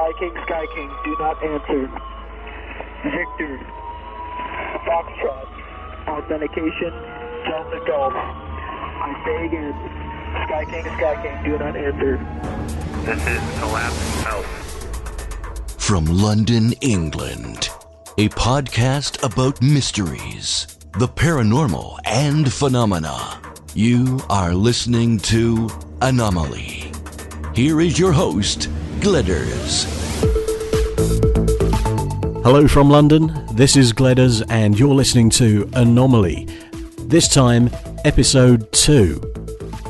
Sky King, do not answer. Victor, Foxtrot, authentication, Delta Golf. I say again, Sky King, do not answer. This is Collapse Out. From London, England, a podcast about mysteries, the paranormal, and phenomena. You are listening to Anomaly. Here is your host, Gledders. Hello from London, this is Gledders and you're listening to Anomaly. This time, episode 2.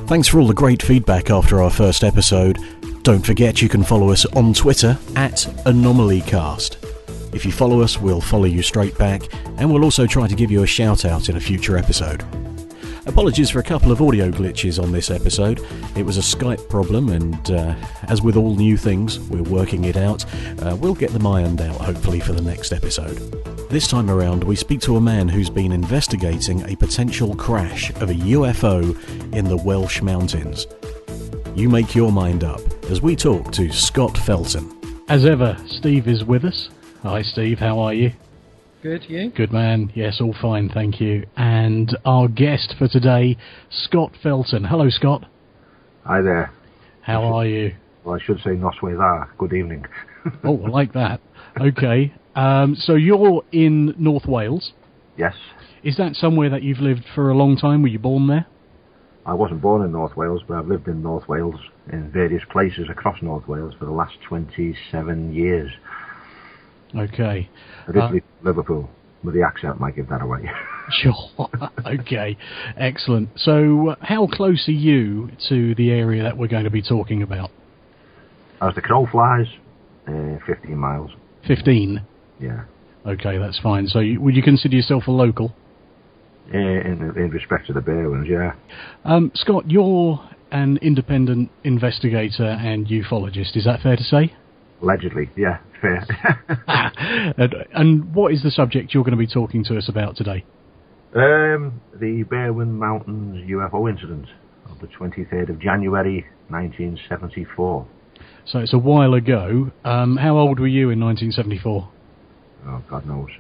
Thanks for all the great feedback after our first episode. Don't forget you can follow us on Twitter at AnomalyCast. If you follow us, we'll follow you straight back, and we'll also try to give you a shout out in a future episode. Apologies for a couple of audio glitches on this episode. It was a Skype problem, and as with all new things, we're working it out. We'll get them ironed out, hopefully, for the next episode. This time around, we speak to a man who's been investigating a potential crash of a UFO in the Welsh Mountains. You make your mind up as we talk to Scott Felton. As ever, Steve is with us. Hi Steve, how are you? Good, you? Good man, yes, all fine, thank you. And our guest for today, Scott Felton. Hello Scott. Hi there. How are you? Well, I should say Noswaith. Good evening. Oh, I like that. Okay, so you're in North Wales? Yes. Is that somewhere that you've lived for a long time? Were you born there? I wasn't born in North Wales, but I've lived in North Wales in various places across North Wales for the last 27 years. Okay. Originally Liverpool, but the accent might give that away. Sure. Okay. Excellent. So, how close are you to the area that we're going to be talking about? As the crow flies, 15 miles. 15? Yeah. Okay, that's fine. So, would you consider yourself a local? In respect to the Berwyns, yeah. Scott, you're an independent investigator and ufologist. Is that fair to say? Allegedly, yeah, fair. And what is the subject you're going to be talking to us about today? The Berwyn Mountains UFO incident of the 23rd of January, 1974. So it's a while ago. How old were you in 1974? Oh, God knows.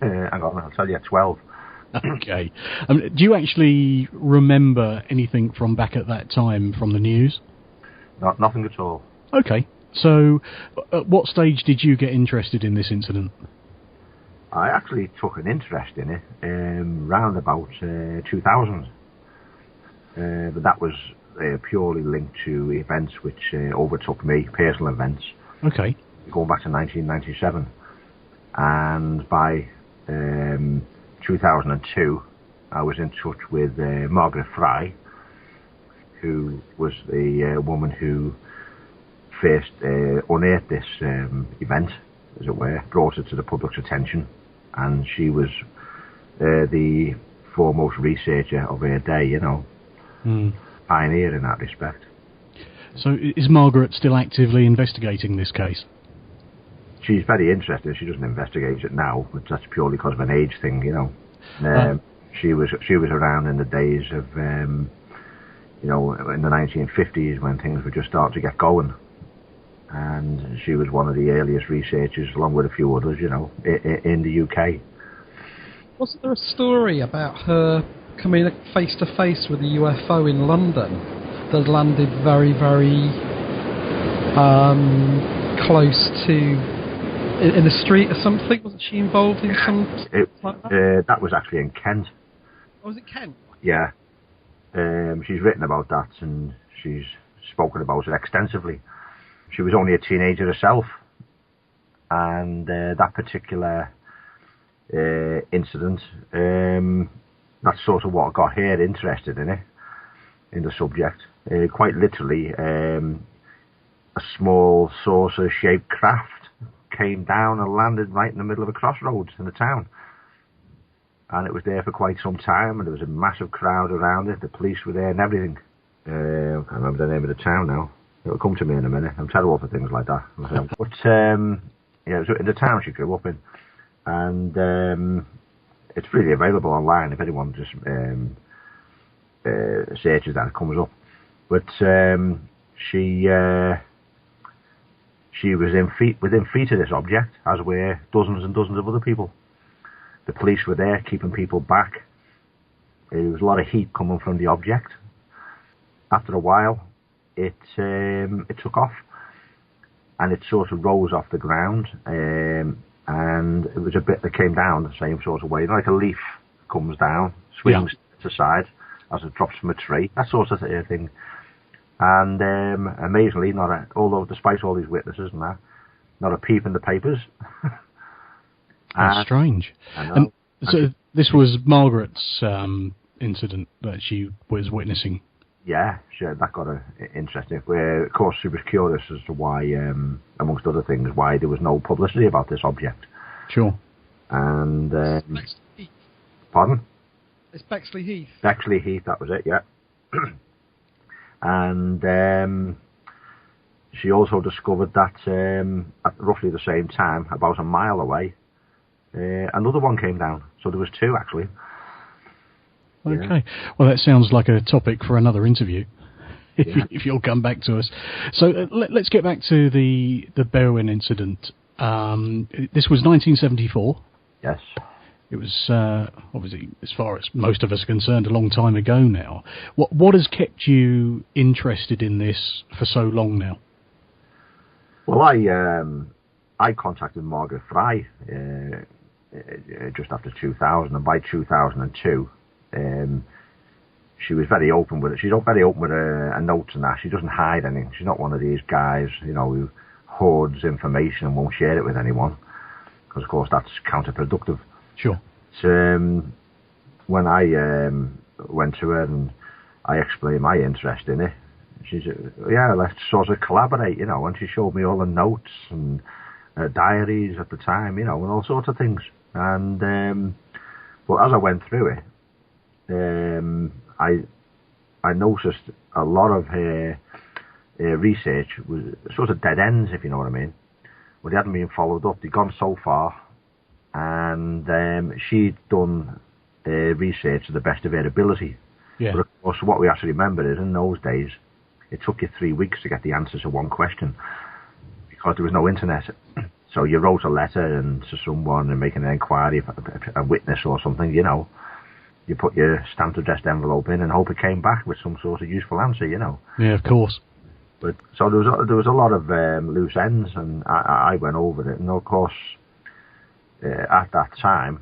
Hang on, I'll tell you, 12. Okay. Do you actually remember anything from back at that time from the news? Nothing at all. Okay. So, at what stage did you get interested in this incident? I actually took an interest in it round about 2000. But that was purely linked to events which overtook me, personal events. Okay. Going back to 1997. And by 2002, I was in touch with Margaret Fry, who was the woman who first unearthed this event, as it were, brought it to the public's attention, and she was the foremost researcher of her day, you know, pioneer in that respect. So is Margaret still actively investigating this case? She's very interested. She doesn't investigate it now, but that's purely because of an age thing, you know. She was around in the days of, you know, in the 1950s when things were just starting to get going. And she was one of the earliest researchers, along with a few others, you know, in the UK. Wasn't there a story about her coming face to face with a UFO in London that landed very, very close to, in a street or something? Wasn't she involved in something like that? That was actually in Kent. Oh, was it Kent? Yeah. She's written about that and she's spoken about it extensively. She was only a teenager herself, and that particular incident, that's sort of what got her interested in it, in the subject. Quite literally, a small saucer-shaped craft came down and landed right in the middle of a crossroads in the town. And it was there for quite some time, and there was a massive crowd around it. The police were there and everything. I can't remember the name of the town now. It'll come to me in a minute. I'm terrible for things like that. But, yeah, it was in the town she grew up in. And it's freely available online if anyone just searches that, it comes up. But she she was within feet of this object, as were dozens and dozens of other people. The police were there, keeping people back. There was a lot of heat coming from the object. After a while, it took off, and it sort of rose off the ground, and it was a bit that came down the same sort of way, like a leaf comes down, swings to the side as it drops from a tree, that sort of thing. And amazingly, although despite all these witnesses and that, not a peep in the papers. That's strange. So this was Margaret's incident that she was witnessing. Yeah, sure, that got her interesting. Where, of course, she was curious as to why, amongst other things, why there was no publicity about this object. Sure. And Bexley Heath. Pardon? It's Bexley Heath. Bexley Heath, that was it. Yeah. And she also discovered that at roughly the same time, about a mile away, another one came down. So there was two, actually. Okay. Well, that sounds like a topic for another interview, if you'll come back to us. So let's get back to the Berwyn incident. This was 1974. Yes. It was, obviously, as far as most of us are concerned, a long time ago now. What has kept you interested in this for so long now? Well, I contacted Margaret Fry just after 2000, and by 2002, she was very open with it. She's very open with her notes and that. She doesn't hide anything. She's not one of these guys, who hoards information and won't share it with anyone, because, of course, that's counterproductive. Sure. So, when I went to her and I explained my interest in it, she said, yeah, let's sort of collaborate, and she showed me all the notes and diaries at the time, and all sorts of things. And but as I went through it, I noticed a lot of her research was sort of dead ends, if you know what I mean. Well, they hadn't been followed up. They'd gone so far, and she'd done research to the best of her ability. Yeah. But of course, what we have to remember is, in those days, it took you 3 weeks to get the answers to one question, because there was no internet. So you wrote a letter to someone and making an inquiry, a witness or something, You put your stamped addressed envelope in and hope it came back with some sort of useful answer, Yeah, of course. But so there was a lot of loose ends, and I went over it. And of course, at that time,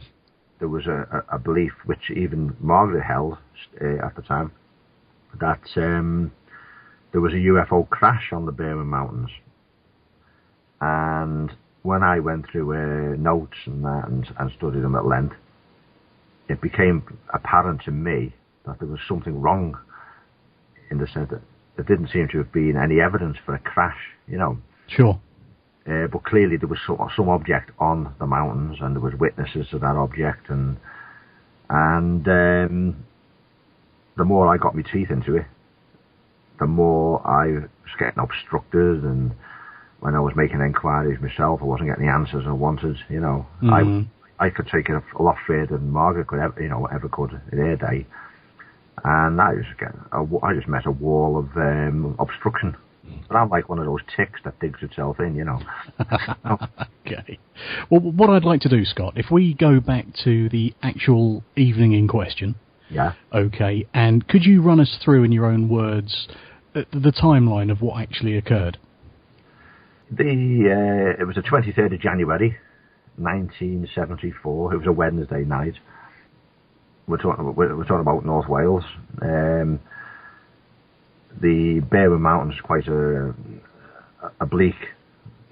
there was a belief, which even Margaret held at the time, that there was a UFO crash on the Berwyn Mountains. And when I went through notes and that and studied them at length, it became apparent to me that there was something wrong, in the sense that there didn't seem to have been any evidence for a crash, Sure. But clearly there was some object on the mountains, and there was witnesses to that object, and the more I got my teeth into it, the more I was getting obstructed, and when I was making inquiries myself, I wasn't getting the answers I wanted, Mm-hmm. I could take it a lot further than Margaret could ever could in her day, and I just met a wall of obstruction. But I'm like one of those ticks that digs itself in, Okay. Well, what I'd like to do, Scott, if we go back to the actual evening in question. Yeah. Okay. And could you run us through, in your own words, the timeline of what actually occurred? It was the 23rd of January, 1974. It was a Wednesday night. We're talking about North Wales. The Berwyn Mountains is quite a bleak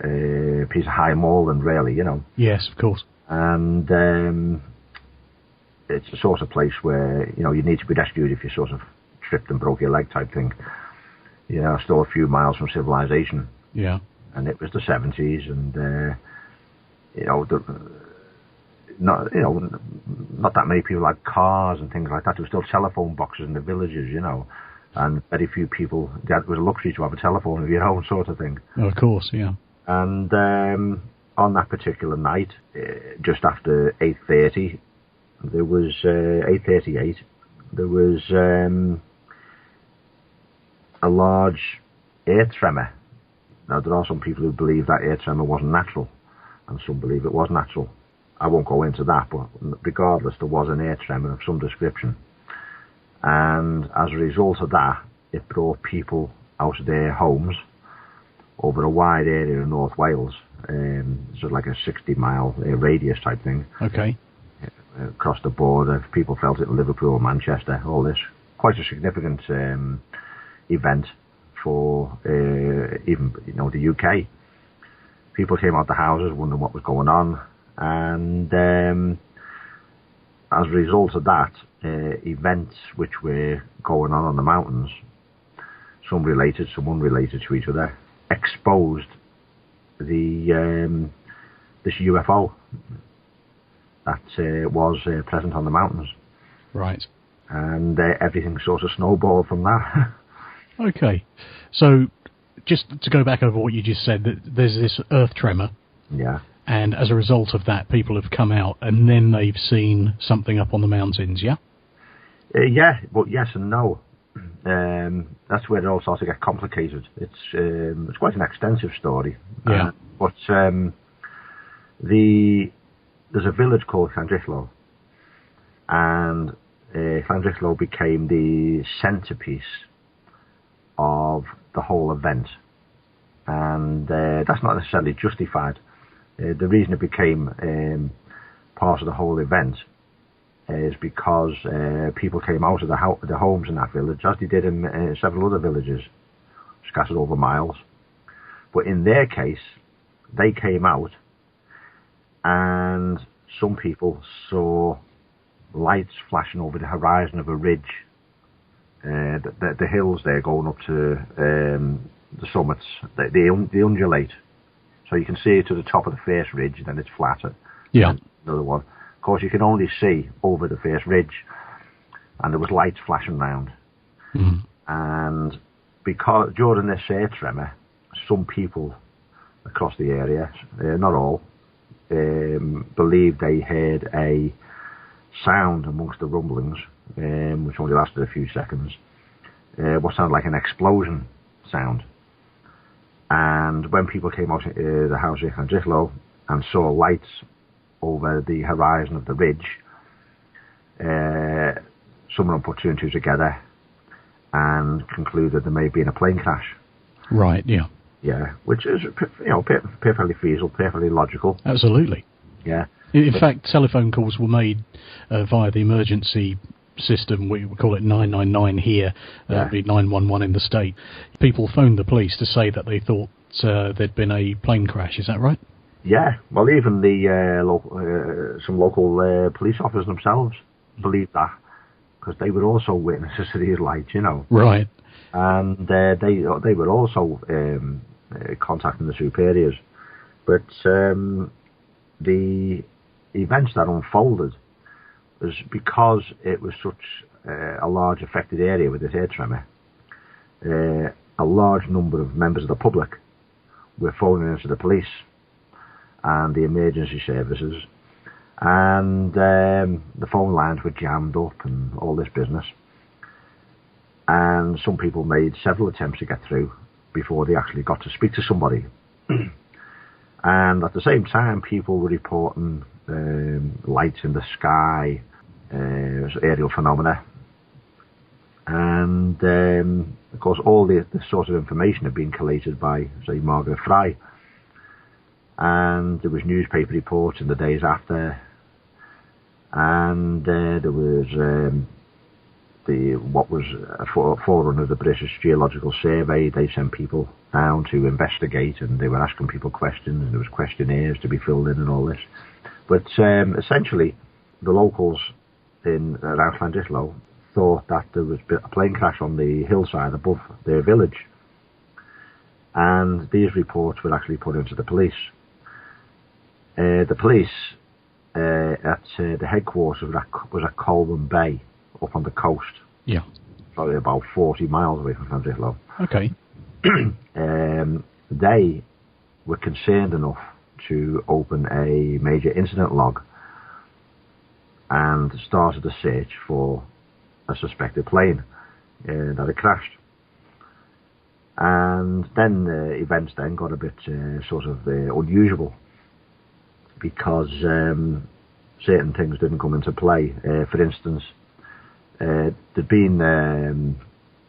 piece of high moorland, really, Yes, of course. And it's the sort of place where, you need to be rescued if you sort of tripped and broke your leg type thing. Still a few miles from civilization. Yeah. And it was the 70s, and not that many people had cars and things like that. There were still telephone boxes in the villages, and very few people. It was a luxury to have a telephone of your own, sort of thing. Oh, of course, yeah. And on that particular night, just after 8:30, there was 8:38. There was a large air tremor. Now, there are some people who believe that air tremor wasn't natural, and some believe it was natural. I won't go into that, but regardless, there was an air tremor of some description. And as a result of that, it brought people out of their homes over a wide area in North Wales, so like a 60-mile radius type thing. Okay. Across the border, people felt it in Liverpool, Manchester, all this. Quite a significant event for even the UK. People came out the houses wondering what was going on, and as a result of that, events which were going on the mountains, some related, some unrelated to each other, exposed the this UFO that was present on the mountains. Right. And everything sort of snowballed from that. Okay. So, just to go back over what you just said, that there's this earth tremor. Yeah. And as a result of that, people have come out and then they've seen something up on the mountains, yeah? Yeah, but yes and no. That's where it all starts to get complicated. It's quite an extensive story. Yeah. But there's a village called Llandrillo, and Llandrillo became the centrepiece of the whole event. And that's not necessarily justified. The reason it became part of the whole event is because people came out of the homes in that village, as they did in several other villages, scattered over miles. But in their case, they came out, and some people saw lights flashing over the horizon of a ridge. The hills there going up to the summits, they undulate. So you can see it to the top of the first ridge, and then it's flatter. Yeah. Another one. Of course, you can only see over the first ridge, and there was lights flashing round. Mm. And because during this air tremor, some people across the area, not all, believed they heard a sound amongst the rumblings, which only lasted a few seconds, what sounded like an explosion sound. And when people came out the house in Llandrillo and saw lights over the horizon of the ridge, some of them put two and two together and concluded there may have been a plane crash. Right, yeah. Yeah, which is, perfectly feasible, perfectly logical. Absolutely. Yeah. In fact, telephone calls were made via the emergency system. We call it 999 here, the 911 in the state. People phoned the police to say that they thought there'd been a plane crash. Is that right? Yeah. Well, even some local police officers themselves believed that, because they were also witnesses to these lights, Right. And they were also contacting the superiors. But the events that unfolded was because it was such a large affected area with this air tremor. A large number of members of the public were phoning into the police and the emergency services, and the phone lines were jammed up and all this business. And some people made several attempts to get through before they actually got to speak to somebody. And at the same time, people were reporting lights in the sky, aerial phenomena. And, of course, all this sort of information had been collated by, say, Margaret Fry. And there was newspaper reports in the days after. And there was what was a forerunner of the British Geological Survey. They sent people down to investigate, and they were asking people questions, and there was questionnaires to be filled in and all this. But essentially, the locals around Llandrillo thought that there was a plane crash on the hillside above their village, and these reports were actually put into the police. The police at the headquarters was at Colwyn Bay, up on the coast. Yeah. Probably about 40 miles away from Llandrillo. Okay. They were concerned enough to open a major incident log and started a search for a suspected plane that had crashed. And then events then got a bit unusual because certain things didn't come into play. For instance, there'd been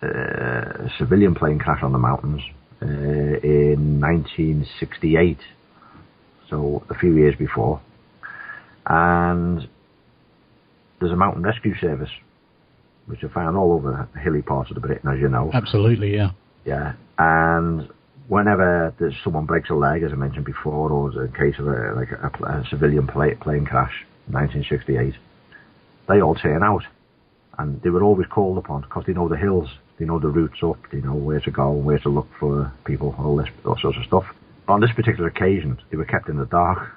a civilian plane crash on the mountains in 1968, so a few years before, and there's a mountain rescue service which are found all over the hilly parts of the Britain, as you know. Absolutely, yeah. Yeah, and whenever there's someone breaks a leg, as I mentioned before, or there's a case of a civilian plane crash in 1968, they all turn out, and they were always called upon because they know the hills, they know the routes up, they know where to go, where to look for people, all sorts of stuff. But on this particular occasion, they were kept in the dark.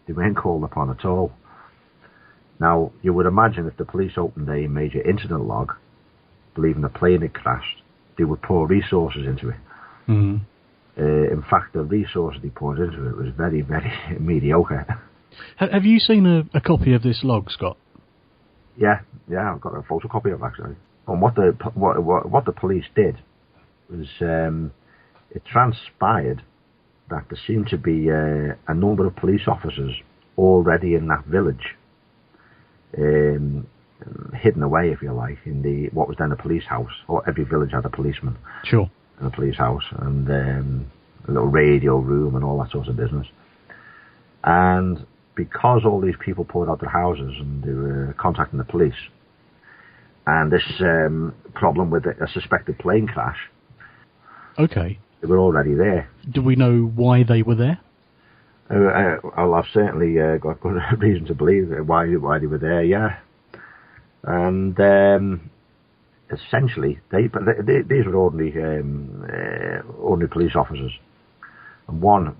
They weren't called upon at all. Now, you would imagine if the police opened a major incident log, believing the plane had crashed, they would pour resources into it. Mm-hmm. In fact, the resources they poured into it was very, very mediocre. Have you seen a copy of this log, Scott? Yeah, I've got a photocopy of it, actually. And what the police did was it transpired that there seemed to be a number of police officers already in that village, hidden away, if you like, in what was then a police house. Or every village had a policeman. Sure. And a police house, and a little radio room and all that sort of business. And because all these people poured out their houses and they were contacting the police, and this problem with a suspected plane crash, okay, they were already there. Do we know why they were there? I've certainly got good reason to believe why they were there, yeah. And essentially, these were ordinary police officers, and one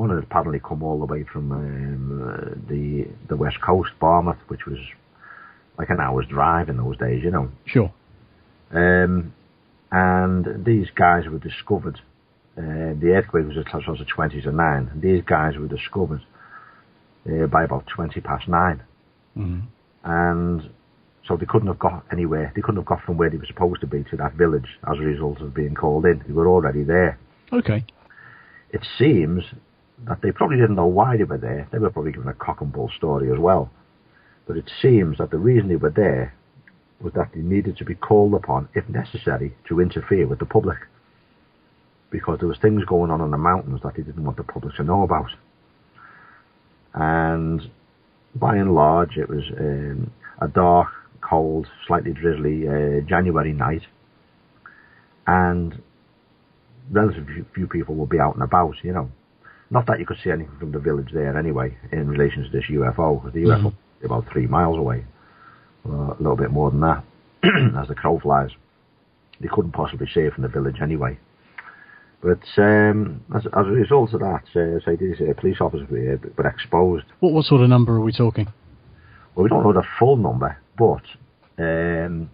had apparently come all the way from the west coast, Barmouth, which was like an hour's drive in those days, you know. Sure. And these guys were discovered. The earthquake was at sort of 20 to 9. And these guys were discovered by about 20 past 9. Mm-hmm. And so they couldn't have got anywhere. They couldn't have got from where they were supposed to be to that village as a result of being called in. They were already there. Okay. It seems that they probably didn't know why they were there. They were probably given a cock and bull story as well. But it seems that the reason they were there was that they needed to be called upon, if necessary, to interfere with the public. Because there was things going on in the mountains that they didn't want the public to know about. And by and large, it was a dark, cold, slightly drizzly January night. And relatively few people will be out and about, you know. Not that you could see anything from the village there anyway, in relation to this UFO. The UFO was about 3 miles away. A little bit more than that, as the crow flies. They couldn't possibly see it from the village anyway. But as a result of that, say these police officers were exposed. What sort of number are we talking? Well, we don't know the full number, but there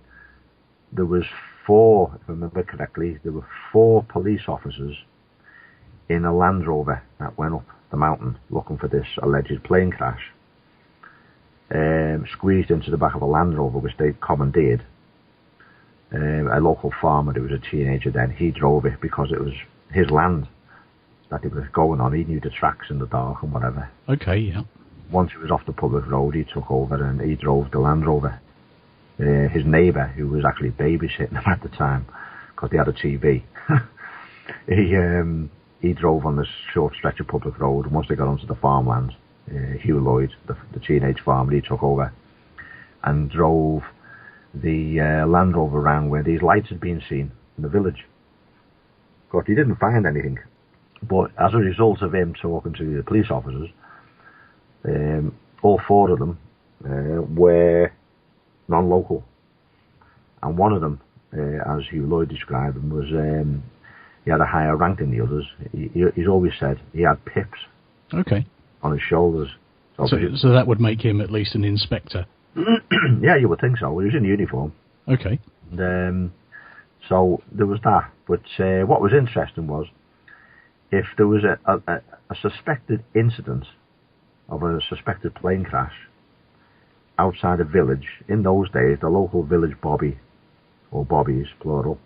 was 4, if I remember correctly, there were 4 police officers in a Land Rover that went up the mountain looking for this alleged plane crash. Squeezed into the back of a Land Rover, which they commandeered. A local farmer who was a teenager then, he drove it because it was his land that he was going on. He knew the tracks in the dark and whatever. Okay, yeah. Once he was off the public road, he took over and he drove the Land Rover. His neighbour, who was actually babysitting him at the time, because they had a TV, he drove on this short stretch of public road. And once they got onto the farmland, Hugh Lloyd, the teenage farmer, he took over and drove the Land Rover around where these lights had been seen in the village. Of course, he didn't find anything, but as a result of him talking to the police officers, all 4 of them were non-local, and one of them, as Hugh Lloyd described him, was he had a higher rank than the others. He's always said he had pips. Okay. On his shoulders. So that would make him at least an inspector. Yeah, you would think so. He was in uniform. Okay. And, so there was that. But what was interesting was, if there was a suspected incident of a suspected plane crash outside a village, in those days, the local village bobby, or bobbies, plural,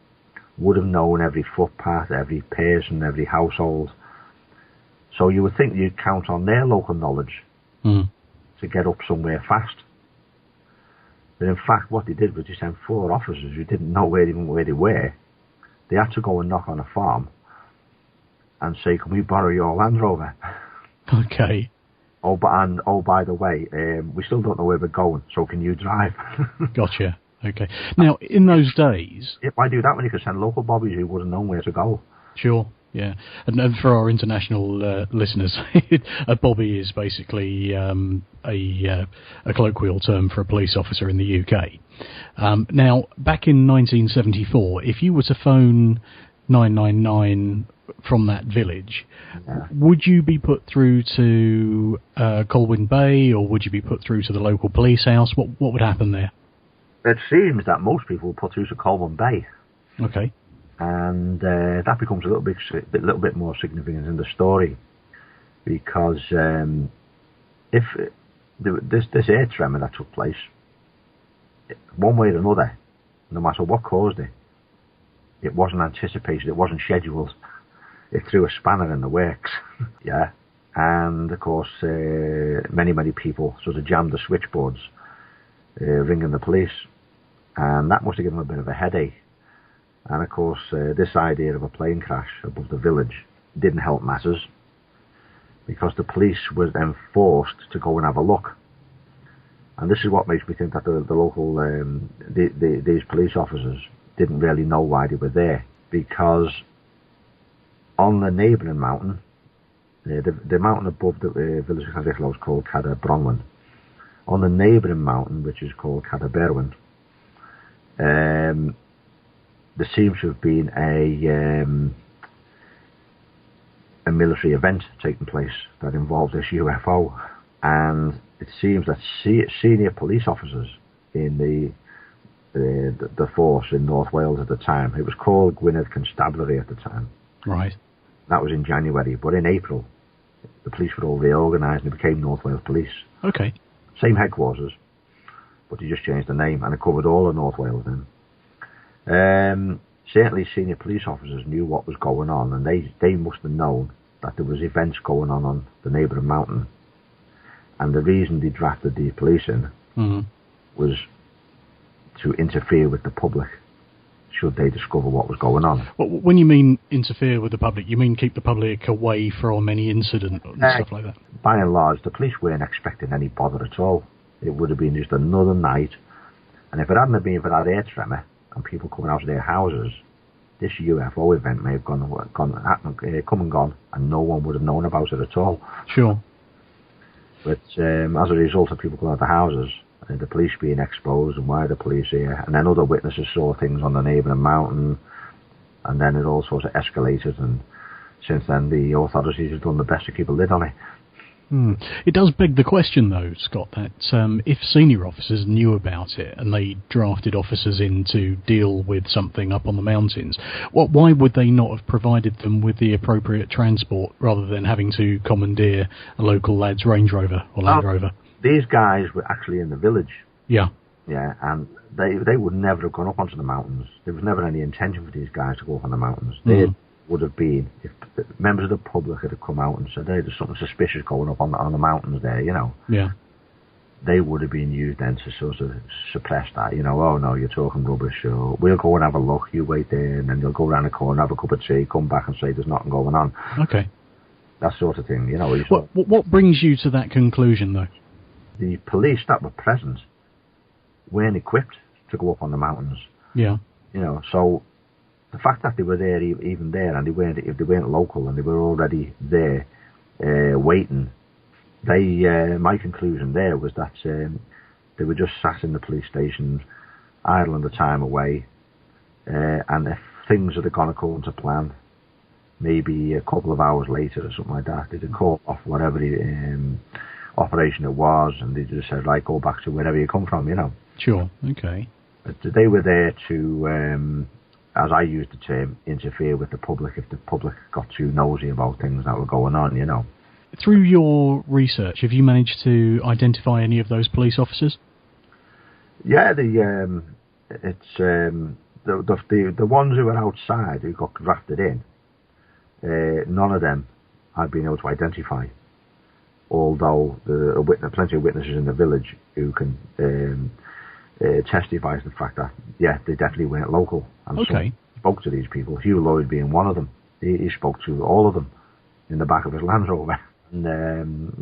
would have known every footpath, every person, every household. So you would think you'd count on their local knowledge to get up somewhere fast. But in fact, what they did was they sent 4 officers who didn't know where they were. They had to go and knock on a farm and say, "Can we borrow your Land Rover?" Okay. Oh, by the way, we still don't know where we're going, so can you drive? Gotcha. Okay. Now, in those days... Why do that when you could send local bobbies who wouldn't know where to go? Sure, yeah. And for our international listeners, a bobby is basically a colloquial term for a police officer in the UK. Now, back in 1974, if you were to phone 999 from that village, would you be put through to Colwyn Bay, or would you be put through to the local police house? What would happen there? It seems that most people will put through to Colwyn Bay. Okay. And that becomes a little bit more significant in the story, because if this air tremor that took place, one way or another, no matter what caused it, it wasn't anticipated, it wasn't scheduled. It threw a spanner in the works. Yeah. And of course, many people sort of jammed the switchboards, ringing the police, and that must have given them a bit of a headache. And of course, this idea of a plane crash above the village didn't help matters, because the police were then forced to go and have a look. And this is what makes me think that the local, these police officers didn't really know why they were there, because on the neighbouring mountain, the mountain above the village of Cardichlo is called Cadair Bronwyn. On the neighbouring mountain, which is called Cadair Berwyn, there seems to have been a military event taking place that involved this UFO, and it seems that senior police officers in the force in North Wales at the time, it was called Gwynedd Constabulary at the time. Right. That was in January, but in April, the police were all reorganised and it became North Wales Police. Okay. Same headquarters, but they just changed the name, and it covered all of North Wales then. Certainly senior police officers knew what was going on, and they must have known that there was events going on the neighbouring mountain. And the reason they drafted the police in was to interfere with the public, should they discover what was going on. When you mean interfere with the public, you mean keep the public away from any incident and stuff like that? By and large, the police weren't expecting any bother at all. It would have been just another night, and if it hadn't been for that air tremor and people coming out of their houses, this UFO event may have come and gone, and no one would have known about it at all. Sure. But as a result of people going out of the houses, the police being exposed, and why are the police here, and then other witnesses saw things on the neighbouring mountain, and then it all sort of escalated, and since then the authorities have done the best to keep a lid on it. It does beg the question, though, Scott, that if senior officers knew about it and they drafted officers in to deal with something up on the mountains, why would they not have provided them with the appropriate transport rather than having to commandeer a local lad's Range Rover or Land Rover? These guys were actually in the village. Yeah. Yeah, and they would never have gone up onto the mountains. There was never any intention for these guys to go up on the mountains. They would have been, if members of the public had come out and said, hey, there's something suspicious going up on the mountains there, you know. Yeah. They would have been used then to sort of suppress that, you know, oh no, you're talking rubbish, or we'll go and have a look, you wait there, and then you'll go around the corner, have a cup of tea, come back and say there's nothing going on. Okay. That sort of thing, you know. What brings you to that conclusion, though? The police that were present weren't equipped to go up on the mountains. Yeah. You know, so the fact that they were there, even there, and if they weren't local and they were already there waiting, my conclusion there was that they were just sat in the police station, idling the time away, and if things had gone according to plan, maybe a couple of hours later or something like that, they'd have called off whatever the operation it was, and they just said, right, go back to wherever you come from, you know. Sure, okay. But they were there to, as I use the term, interfere with the public if the public got too nosy about things that were going on, you know. Through your research, have you managed to identify any of those police officers? Yeah, the ones who were outside who got drafted in, none of them had been able to identify. Although there are plenty of witnesses in the village who can testify to the fact that they definitely weren't local. And okay. Spoke to these people. Hugh Lloyd being one of them. He spoke to all of them in the back of his Land Rover, and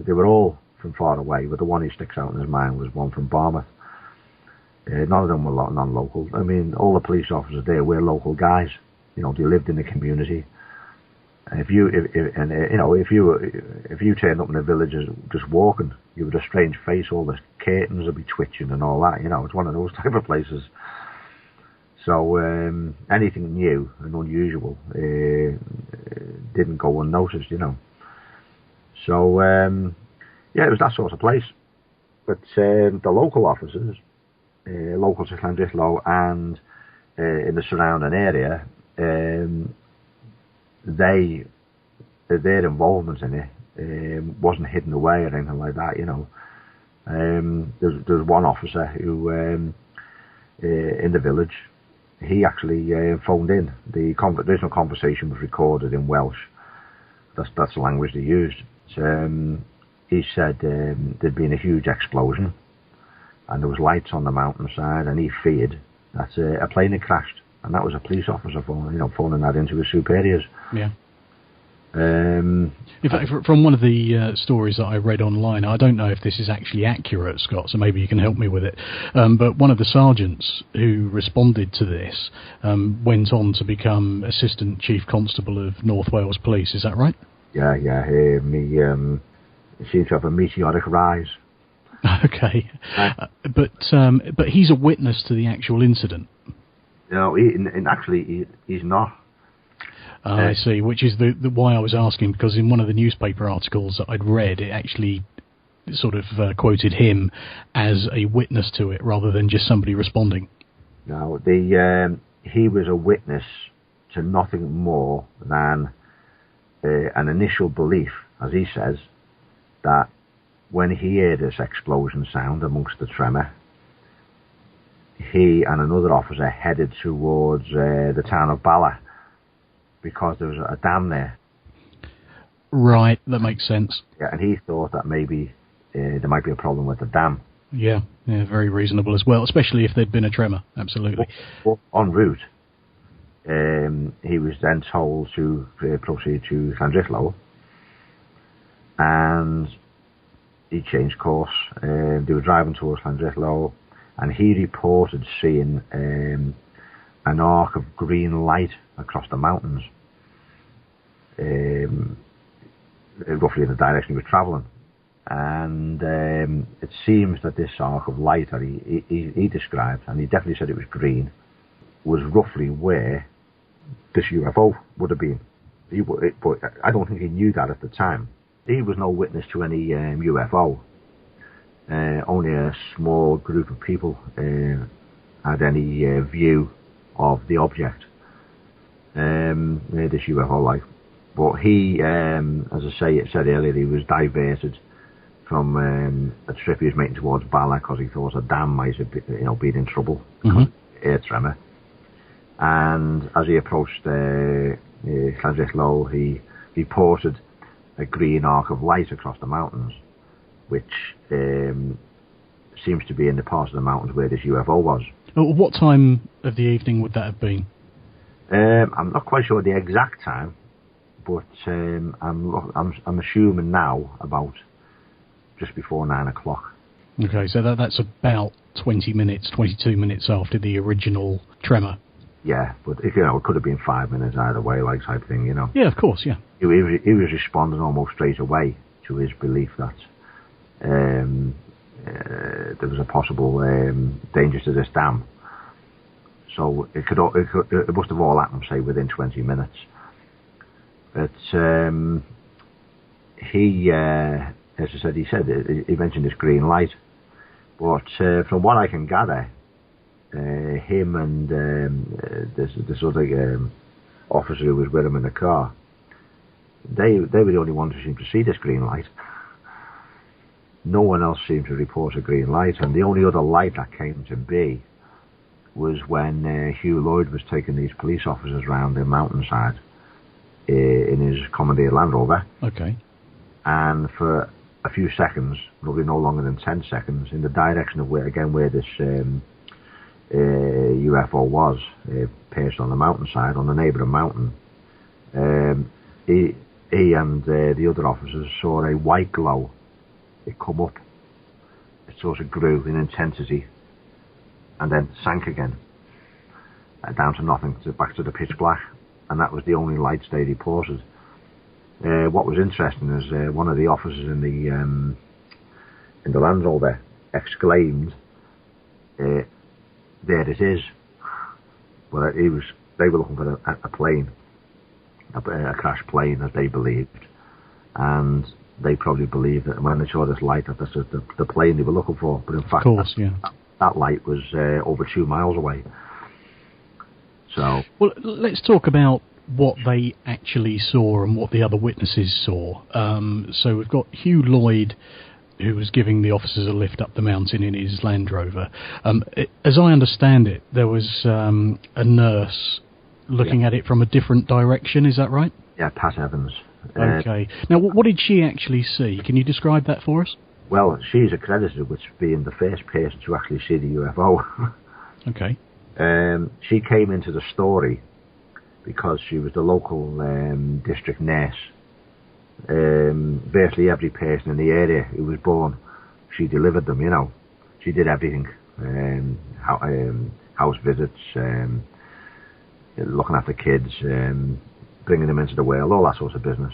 they were all from far away. But the one who sticks out in his mind was one from Barmouth. None of them were non-local. I mean, all the police officers there were local guys. They lived in the community. If you turned up in the village just walking, you had a strange face. All the curtains would be twitching and all that. It's one of those type of places. So anything new and unusual didn't go unnoticed. So it was that sort of place. But the local officers, local to Llandrillo and in the surrounding area, their involvement in it wasn't hidden away or anything like that. There's one officer who in the village, he actually phoned in. The original conversation was recorded in Welsh. That's the language they used. He said there'd been a huge explosion and there was lights on the mountainside, and he feared that a plane had crashed, and that was a police officer phoning that into his superiors. Yeah. In fact, from one of the stories that I read online, I don't know if this is actually accurate, Scott, so maybe you can help me with it, but one of the sergeants who responded to this went on to become Assistant Chief Constable of North Wales Police, is that right? Yeah. He seems to have a meteoric rise. Okay. But he's a witness to the actual incident. No, he's not. I see, which is the why I was asking, because in one of the newspaper articles that I'd read, it actually sort of quoted him as a witness to it rather than just somebody responding. No, he was a witness to nothing more than an initial belief, as he says, that when he heard this explosion sound amongst the tremor, he and another officer headed towards the town of Bala, because there was a dam there. Right, that makes sense. Yeah, and he thought that maybe there might be a problem with the dam. Yeah, very reasonable as well, especially if there'd been a tremor, absolutely. But en route, he was then told to proceed to Llandrillo, and he changed course. They were driving towards Llandrillo, and he reported seeing an arc of green light across the mountains, roughly in the direction he was travelling. And it seems that this arc of light that he described, and he definitely said it was green, was roughly where this UFO would have been. But I don't think he knew that at the time. He was no witness to any UFO. Only a small group of people had any view of the object, this UFO light. But he, as I said earlier, he was diverted from a trip he was making towards Bala because he thought a dam might have been in trouble, air tremor. And as he approached Llandrillo, he reported a green arc of light across the mountains, which seems to be in the part of the mountains where this UFO was. What time of the evening would that have been? I'm not quite sure the exact time, but I'm assuming now about just before 9 o'clock. Okay, so that's about 22 minutes after the original tremor. Yeah, but it could have been 5 minutes either way, like type thing, Yeah, of course, yeah. He was responding almost straight away to his belief that there was a possible danger to this dam. So it must have all happened, say, within 20 minutes. But he, as I said, he mentioned this green light. But from what I can gather, him and this other officer who was with him in the car, they were the only ones who seemed to see this green light. No one else seemed to report a green light, and the only other light that came to be was when Hugh Lloyd was taking these police officers around the mountainside in his commandeered Land Rover. Okay. And for a few seconds, probably no longer than 10 seconds, in the direction of where this UFO was, perched on the mountainside, on the neighbouring mountain, he and the other officers saw a white glow. It come up. It sort of grew in intensity and then sank again, down to nothing, back to the pitch black. And that was the only lights they reported. What was interesting is one of the officers in the Land Rover exclaimed, "There it is." Well, they were looking for a plane, a crashed plane, as they believed, and they probably believed that when they saw this light, that this was the plane they were looking for. But in fact, of course, that light was over 2 miles away. So, well, let's talk about what they actually saw and what the other witnesses saw. So we've got Hugh Lloyd, who was giving the officers a lift up the mountain in his Land Rover. As I understand it, there was a nurse looking at it from a different direction. Is that right? Yeah, Pat Evans. Okay. Now, what did she actually see? Can you describe that for us? Well, she's accredited with being the first person to actually see the UFO. Okay. She came into the story because she was the local district nurse. Virtually every person in the area who was born, she delivered them, you know. She did everything. House visits, looking after kids, bringing them into the world, all that sort of business.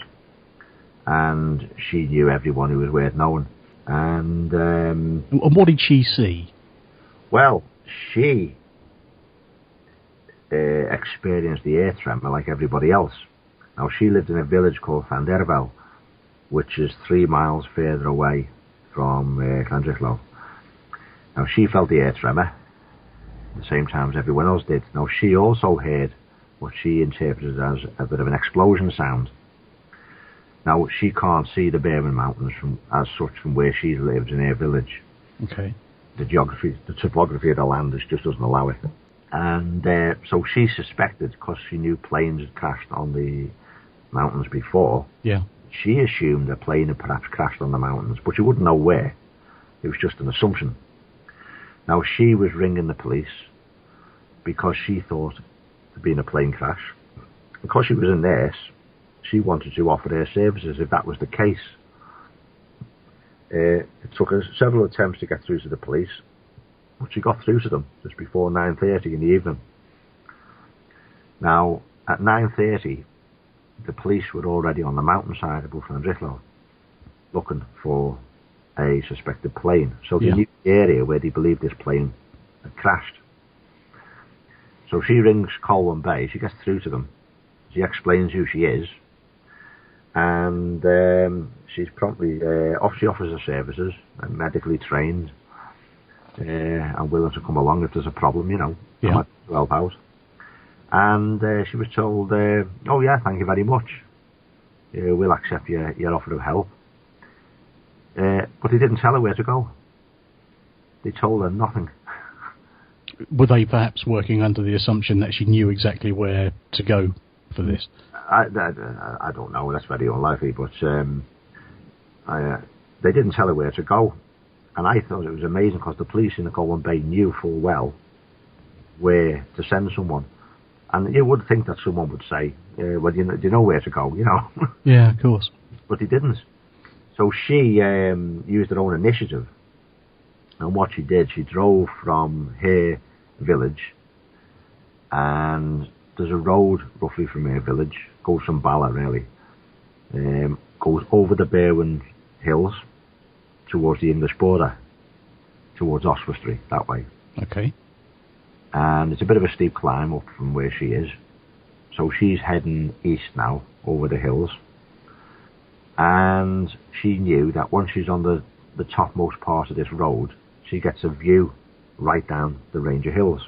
And she knew everyone who was worth knowing. And what did she see? Well, she experienced the earth tremor like everybody else. Now, she lived in a village called Llanderfel, which is 3 miles further away from Llandrillo. Now, she felt the earth tremor at the same time as everyone else did. Now, she also heard what she interpreted as a bit of an explosion sound. Now, she can't see the Berwyn Mountains as such from where she lives in her village. Okay. The topography of the land just doesn't allow it. And so she suspected, because she knew planes had crashed on the mountains before, she assumed a plane had perhaps crashed on the mountains, but she wouldn't know where. It was just an assumption. Now, she was ringing the police because she thought it had been a plane crash. Because she was a nurse, she wanted to offer her services if that was the case. It took her several attempts to get through to the police, but she got through to them just before 9:30 in the evening. Now, at 9:30, the police were already on the mountainside above Llandrillo looking for a suspected plane. So they knew the area where they believed this plane had crashed. So she rings Colwyn Bay, she gets through to them, she explains who she is, and she's promptly, she offers her services, medically trained, and willing to come along if there's a problem, you know, to help out. And she was told, oh yeah, thank you very much. We'll accept your offer of help. But they didn't tell her where to go. They told her nothing. Were they perhaps working under the assumption that she knew exactly where to go for this? I don't know, that's very unlikely, but they didn't tell her where to go. And I thought it was amazing because the police in the Colwyn Bay knew full well where to send someone. And you would think that someone would say, well, do you know where to go, you know? Yeah, of course. But they didn't. So she used her own initiative. And what she did, she drove from her village, and there's a road roughly from her village, goes from Bala really, goes over the Berwyn Hills towards the English border, towards Oswestry, that way. Okay. And it's a bit of a steep climb up from where she is. So she's heading east now, over the hills. And she knew that once she's on the topmost part of this road, she gets a view right down the range of hills.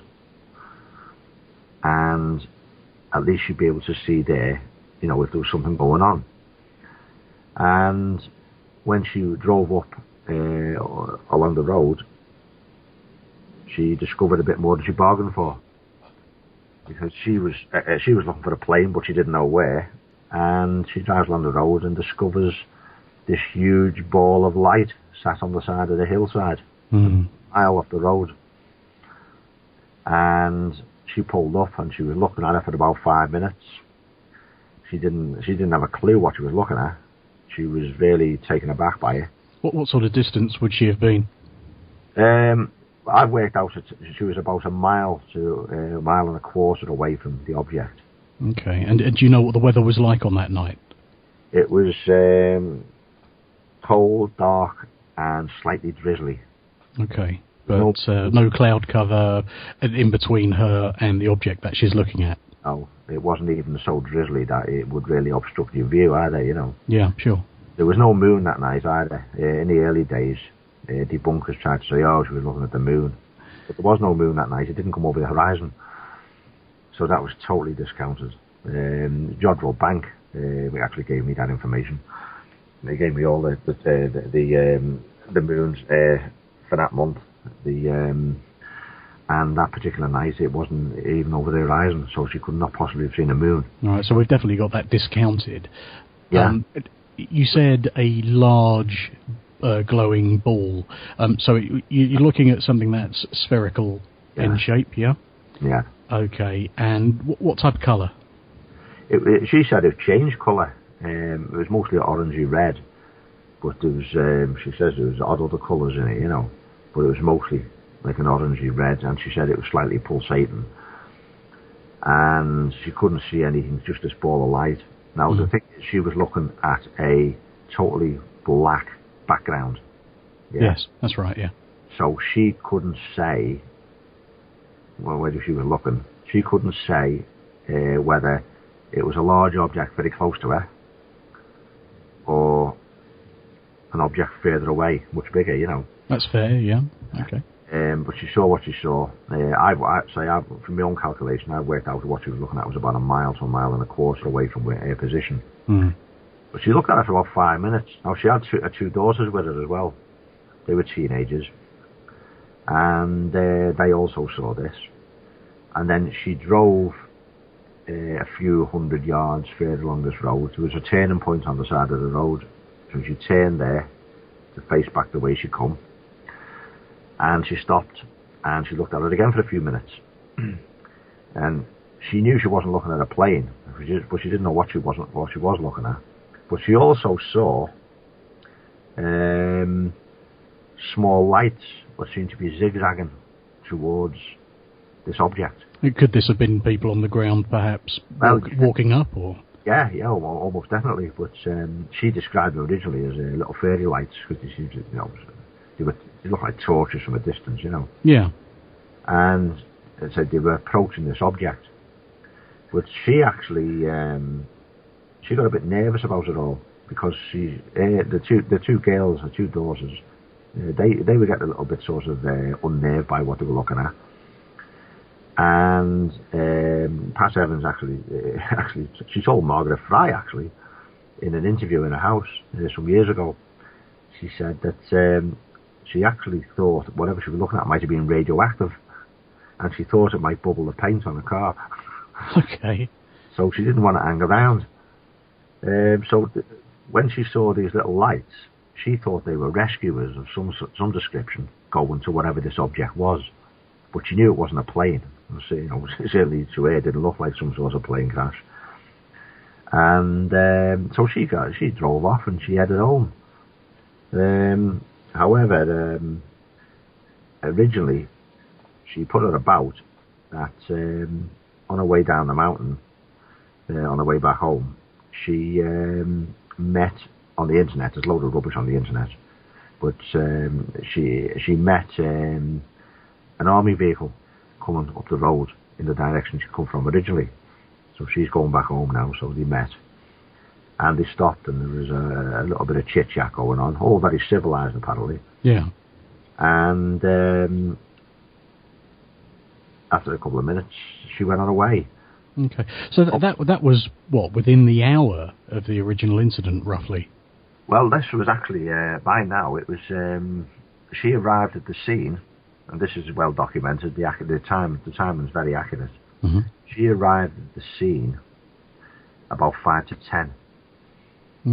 And at least she'd be able to see there, you know, if there was something going on. And when she drove up along the road, she discovered a bit more than she bargained for. Because she was looking for a plane, but she didn't know where. And she drives along the road and discovers this huge ball of light sat on the side of the hillside, a mile off the road. And she pulled up, and she was looking at it for about 5 minutes. She didn't have a clue what she was looking at. She was really taken aback by it. What sort of distance would she have been? I worked out that she was about a mile to a mile and a quarter away from the object. Okay, and do you know what the weather was like on that night? It was cold, dark, and slightly drizzly. Okay, but no cloud cover in between her and the object that she's looking at? No, it wasn't even so drizzly that it would really obstruct your view either, you know. Yeah, sure. There was no moon that night either. In the early days, debunkers tried to say, oh, she was looking at the moon. But there was no moon that night. It didn't come over the horizon. So that was totally discounted. Jodrell Bank actually gave me that information. They gave me all the moons for that month. And that particular night, it wasn't even over the horizon, so she could not possibly have seen a moon. All right, so we've definitely got that discounted. Yeah. You said a large glowing ball. So you're looking at something that's spherical in shape, yeah? Yeah. Okay, and what type of colour? She said it changed colour. It was mostly orangey red, but there was, she says there was odd other colours in it, you know, but it was mostly like an orangey red, and she said it was slightly pulsating. And she couldn't see anything, just this ball of light. Now, the thing is, she was looking at a totally black background. Yeah? Yes, that's right, yeah. So she couldn't say, well, whether she was looking, she couldn't say whether it was a large object very close to her or an object further away, much bigger, you know. That's fair, yeah. Okay. But she saw what she saw. From my own calculation, I worked out what she was looking at was about a mile to a mile and a quarter away from her position. But she looked at it for about 5 minutes. Now, she had two daughters with her as well. They were teenagers. And they also saw this. And then she drove a few hundred yards further along this road. There was a turning point on the side of the road. So she turned there to face back the way she'd come. And she stopped and she looked at it again for a few minutes. And she knew she wasn't looking at a plane, but she didn't know what she was looking at. But she also saw small lights that seemed to be zigzagging towards this object. Could this have been people on the ground, perhaps, walking up, or? Yeah, almost definitely. But she described them originally as little fairy lights, because they seemed to, you know, they looked like torches from a distance, you know. Yeah. And it said they were approaching this object. But she actually, she got a bit nervous about it all, because the two girls, her two daughters, they were getting a little bit sort of unnerved by what they were looking at. And Pat Evans actually, she told Margaret Fry actually, in an interview in a house some years ago, she said that she actually thought whatever she was looking at might have been radioactive, and she thought it might bubble the paint on the car. Okay. So she didn't want to hang around. When she saw these little lights, she thought they were rescuers of some description going to whatever this object was, but she knew it wasn't a plane. You know, certainly to her it didn't look like some sort of plane crash. And so she drove off and she headed home. However, originally she put it about that on her way down the mountain, on her way back home, she met on the internet. There's a load of rubbish on the internet, but she met an army vehicle coming up the road in the direction she'd come from originally. So she's going back home now. So they met, and they stopped, and there was a little bit of chit chat going on. All very civilized, apparently. Yeah. And after a couple of minutes, she went on her way. Okay. So that was what, within the hour of the original incident, roughly? Well, this was actually by now. It was she arrived at the scene and this is well documented, the time is very accurate. Mm-hmm. She arrived at the scene about 5 to 10.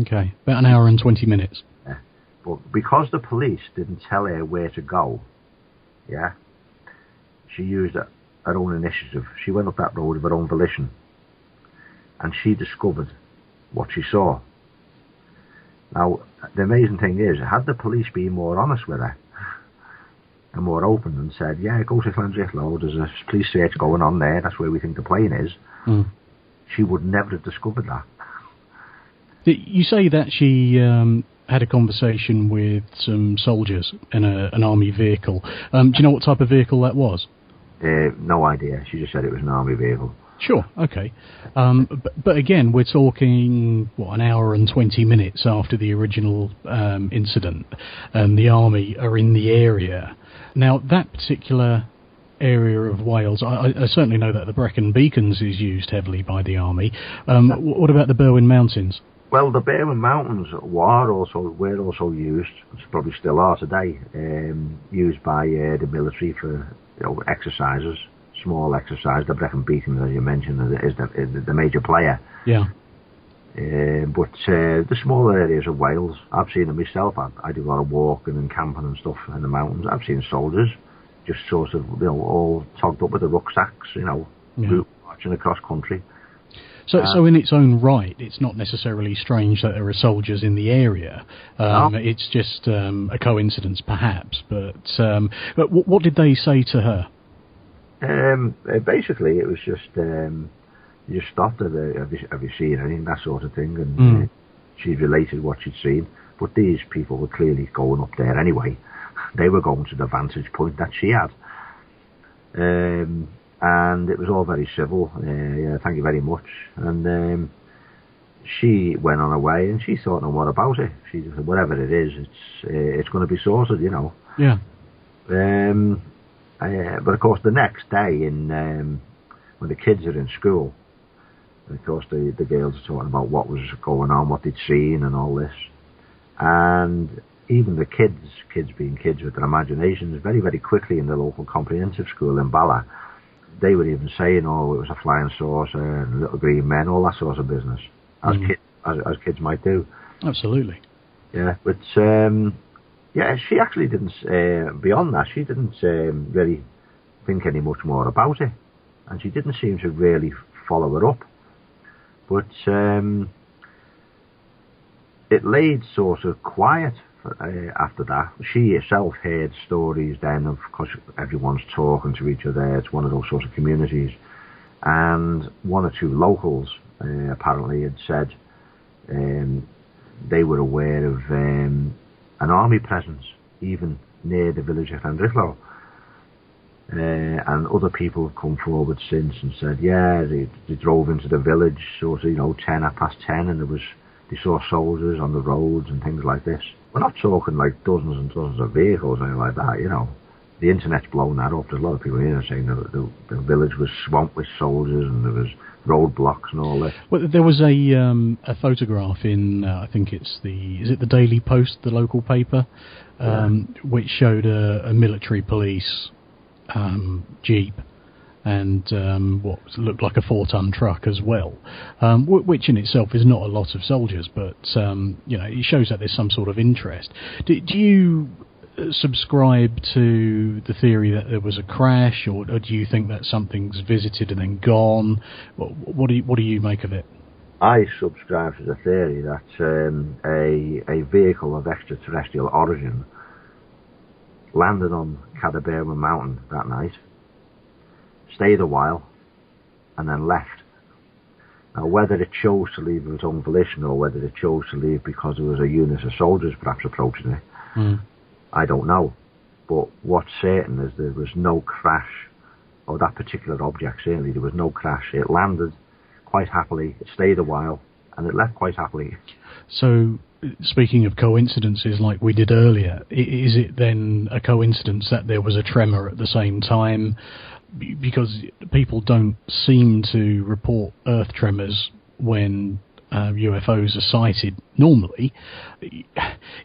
Okay, about an hour and 20 minutes. Yeah. But because the police didn't tell her where to go, yeah, she used her own initiative. She went up that road of her own volition, and she discovered what she saw. Now, the amazing thing is, had the police been more honest with her and more open and said, yeah, go to Llanrihlo, there's a police search going on there, that's where we think the plane is, she would never have discovered that. You say that she had a conversation with some soldiers in an army vehicle. Do you know what type of vehicle that was? No idea. She just said it was an army vehicle. Sure, okay. But again, we're talking, an hour and 20 minutes after the original incident, and the army are in the area. Now, that particular area of Wales, I certainly know that the Brecon Beacons is used heavily by the army. What about the Berwyn Mountains? Well, the Berwyn Mountains were also used, probably still are today, used by the military for exercises. Small exercise. The Brecon Beacons, as you mentioned, is the major player. Yeah. But the smaller areas of Wales, I've seen them myself. I do a lot of walking and camping and stuff in the mountains. I've seen soldiers just sort of, all togged up with the rucksacks, route marching across country. So in its own right, it's not necessarily strange that there are soldiers in the area. No. It's just a coincidence, perhaps. But what did they say to her? Basically, it was just you just stopped her. Have you seen anything, that sort of thing, and she related what she'd seen. But these people were clearly going up there anyway. They were going to the vantage point that she had, and it was all very civil. Thank you very much. And she went on her way, and she thought no more about it. She just said, whatever it is, it's going to be sorted, Yeah. But of course, the next day, when the kids are in school, of course the girls are talking about what was going on, what they'd seen, and all this. And even the kids being kids with their imaginations, very, very quickly in the local comprehensive school in Bala, they were even saying, "Oh, it was a flying saucer and little green men," all that sort of business, as kids might do. Absolutely. Yeah, but. Yeah, she actually didn't, beyond that, she didn't really think any much more about it. And she didn't seem to really follow it up. But it laid sort of quiet after that. She herself heard stories then, of course, everyone's talking to each other. It's one of those sort of communities. And one or two locals apparently had said they were aware of an army presence, even near the village of Llanrihlo. And other people have come forward since and said, they drove into the village sort of, 10:10, and they saw soldiers on the roads and things like this. We're not talking like dozens and dozens of vehicles or anything like that, The internet's blown that up. There's a lot of people here saying that the village was swamped with soldiers and there was roadblocks and all this. Well, there was a photograph in, I think is it the Daily Post, the local paper, which showed a military police jeep and what looked like a 4-ton truck as well, which in itself is not a lot of soldiers, but it shows that there's some sort of interest. Do you subscribe to the theory that there was a crash, or do you think that something's visited and then gone? What do you make of it? I subscribe to the theory that a vehicle of extraterrestrial origin landed on Berwyn Mountain that night, stayed a while, and then left. Now, whether it chose to leave of its own volition or whether it chose to leave because there was a unit of soldiers perhaps approaching it, I don't know. But what's certain is there was no crash of that particular object. Certainly there was no crash. It landed quite happily, it stayed a while, and it left quite happily. So, speaking of coincidences like we did earlier, is it then a coincidence that there was a tremor at the same time? Because people don't seem to report earth tremors when UFOs are sighted normally. Is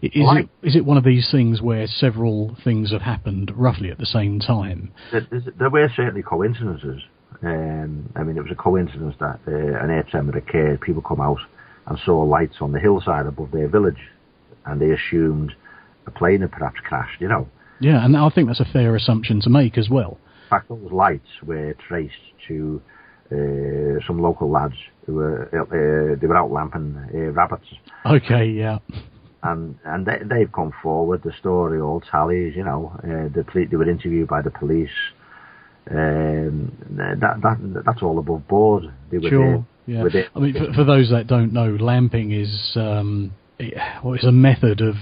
it one of these things where several things have happened roughly at the same time? There were certainly coincidences. I mean, it was a coincidence that an air tremor occurred. People come out and saw lights on the hillside above their village, and they assumed a plane had perhaps crashed, you know. Yeah, and I think that's a fair assumption to make as well. In fact, those lights were traced to some local lads who were out lamping rabbits. Okay, yeah. And they've come forward. The story all tallies, you know. They were interviewed by the police. That's all above board. They were sure. There, yeah. I mean, for those that don't know, lamping is it's a method of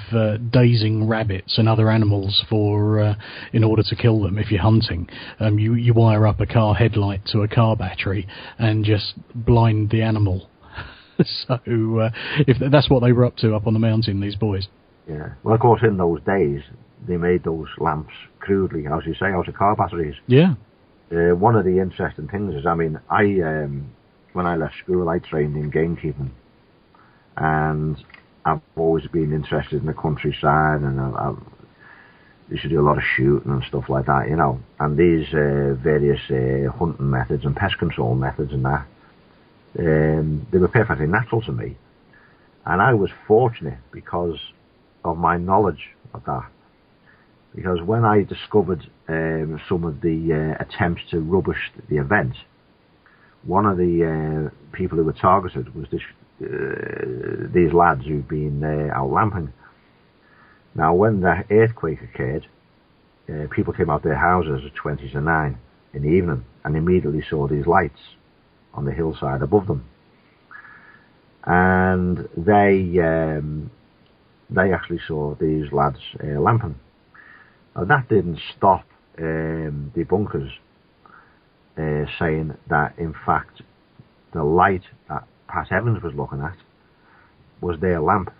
dazing rabbits and other animals for in order to kill them if you're hunting. You wire up a car headlight to a car battery and just blind the animal. So if that's what they were up to up on the mountain, these boys. Yeah. Well, of course, in those days, they made those lamps crudely, as you say, out of car batteries. Yeah. One of the interesting things is, I mean, when I left school, I trained in gamekeeping, and I've always been interested in the countryside, and I used to do a lot of shooting and stuff like that, you know. And these various hunting methods and pest control methods and that, they were perfectly natural to me. And I was fortunate because of my knowledge of that. Because when I discovered some of the attempts to rubbish the event, one of the people who were targeted was these lads who'd been out lamping. Now, when the earthquake occurred, people came out their houses at 20 to 9 in the evening and immediately saw these lights on the hillside above them. And they actually saw these lads lamping. Now, that didn't stop debunkers saying that, in fact, the light that Pat Evans was looking at was their lamp.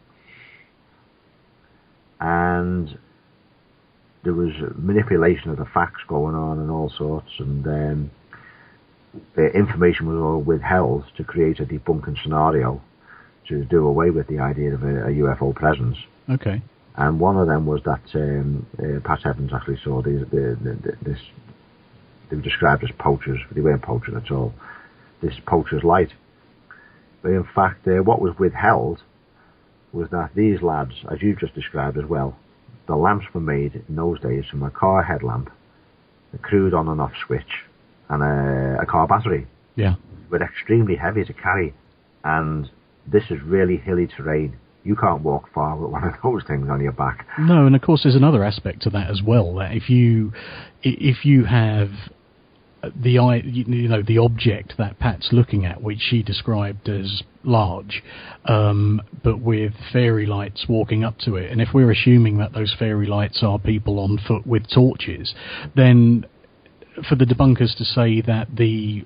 And there was manipulation of the facts going on and all sorts, and information was all withheld to create a debunking scenario to do away with the idea of a UFO presence. Okay. And one of them was that Pat Evans actually saw this. They were described as poachers, but they weren't poaching at all. This poacher's light. But in fact, what was withheld was that these lads, as you've just described as well, the lamps were made in those days from a car headlamp, a crude on and off switch, and a car battery. Yeah. But extremely heavy to carry. And this is really hilly terrain. You can't walk far with one of those things on your back. No, and of course there's another aspect to that as well. That if you have the object that Pat's looking at, which she described as large, but with fairy lights walking up to it, and if we're assuming that those fairy lights are people on foot with torches, then for the debunkers to say that the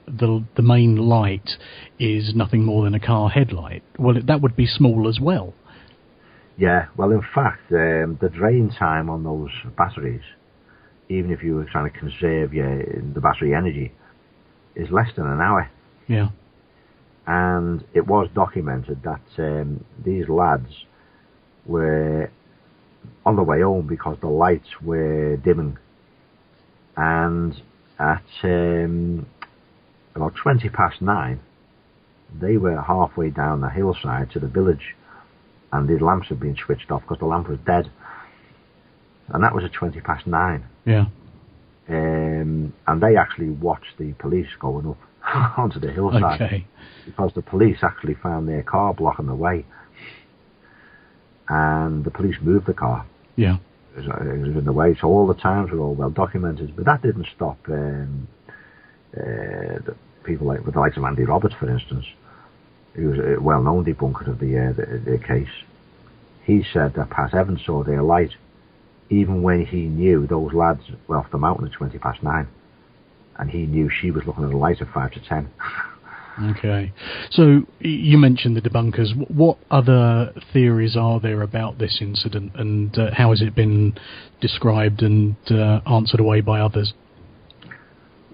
main light is nothing more than a car headlight, well, that would be small as well. Yeah, well, in fact, the drain time on those batteries, even if you were trying to conserve the battery energy, is less than an hour. Yeah. And it was documented that these lads were on the way home because the lights were dimming. And at about 20 past 9, they were halfway down the hillside to the village, and the lamps had been switched off because the lamp was dead. And that was at 20 past 9. Yeah. And they actually watched the police going up onto the hillside. Okay. Because the police actually found their car blocking the way. And the police moved the car. Yeah. It was in the way, so all the times were all well documented. But that didn't stop the people like with the likes of Andy Roberts, for instance, who was a well-known debunker of the case. He said that Pat Evans saw their light, even when he knew those lads were off the mountain at 20 past 9, and he knew she was looking at a light at 5 to 10. Okay. So you mentioned the debunkers. What other theories are there about this incident, and how has it been described and answered away by others?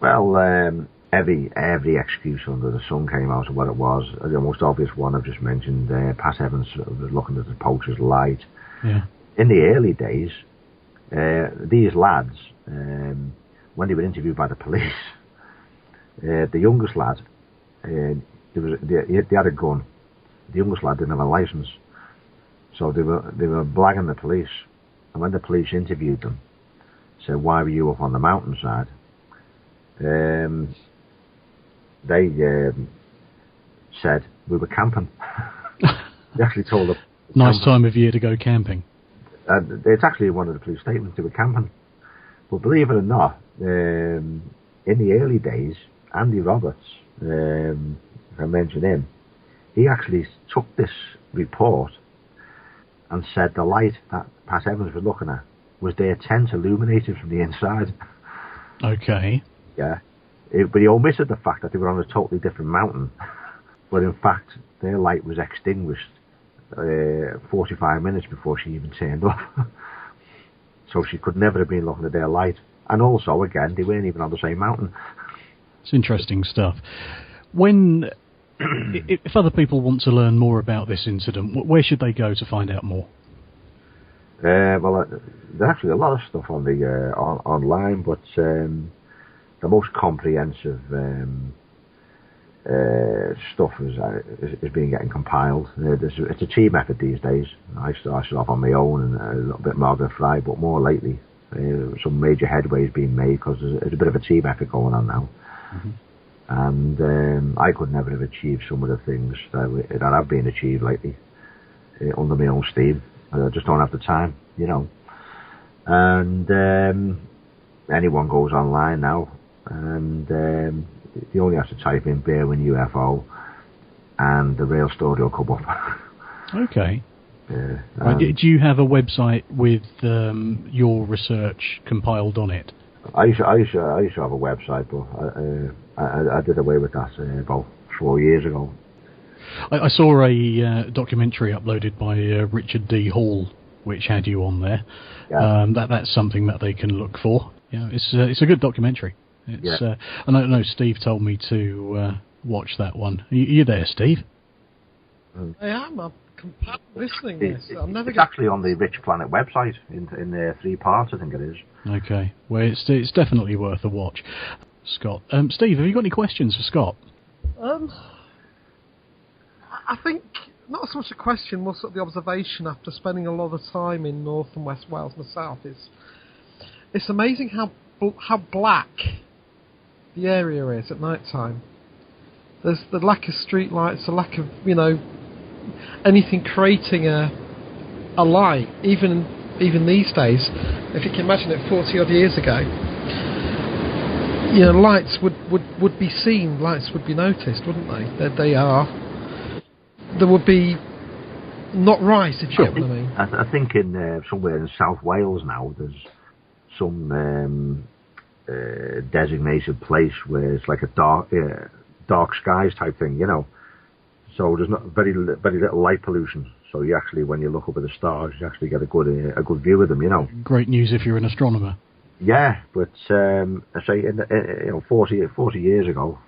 Well, every excuse under the sun came out of what it was. The most obvious one I've just mentioned, Pat Evans was looking at the poacher's light. Yeah. In the early days, these lads, when they were interviewed by the police, the youngest lad, they had a gun. The youngest lad didn't have a license, so they were blagging the police. And when the police interviewed them, said, "Why were you up on the mountainside?" They said, "We were camping." They actually told them. Nice time of year to go camping. It's actually one of the police statements, they were camping. But believe it or not, in the early days, Andy Roberts, if I mention him, he actually took this report and said the light that Pat Evans was looking at was their tent illuminated from the inside. Okay. Yeah. But he omitted the fact that they were on a totally different mountain. But in fact, their light was extinguished 45 minutes before she even turned up. So she could never have been looking at their light. And also, again, they weren't even on the same mountain. It's interesting stuff. When, if other people want to learn more about this incident, where should they go to find out more? Well, there's actually a lot of stuff on the online, but the most comprehensive stuff is being getting compiled. It's a team effort these days. I started off on my own and a little bit Margaret Fry, but more lately some major headway is being made because there's a bit of a team effort going on now. Mm-hmm. And I could never have achieved some of the things that have been achieved lately under my own steam. I just don't have the time, you know. And anyone goes online now, and you only have to type in Berwyn UFO, and the real story will come up. Okay. Do you have a website with your research compiled on it? I used to have a website, but I did away with that about 4 years ago. I saw a documentary uploaded by Richard D. Hall, which had you on there. Yeah. That's something that they can look for. Yeah, it's a good documentary. It's, I know Steve told me to watch that one. Are you there, Steve? I am. I'm listening. It's actually on the Rich Planet website in 3 parts, I think it is. Okay. Well, it's definitely worth a watch. Scott, Steve, have you got any questions for Scott? I think not so much a question, more sort of the observation after spending a lot of time in North and West Wales myself. It's amazing how black the area is at night time. There's the lack of street lights, the lack of anything creating a light. Even these days, if you can imagine it, 40 odd years ago, lights would be seen, lights would be noticed, wouldn't they? They are. There would be not right, if you get what I mean. I think in somewhere in South Wales now, there's some designated place where it's like a dark skies type thing, So there's not very little light pollution. So you actually, when you look up at the stars, you actually get a good view of them, Great news if you're an astronomer. Yeah, but I say 40 odd years ago,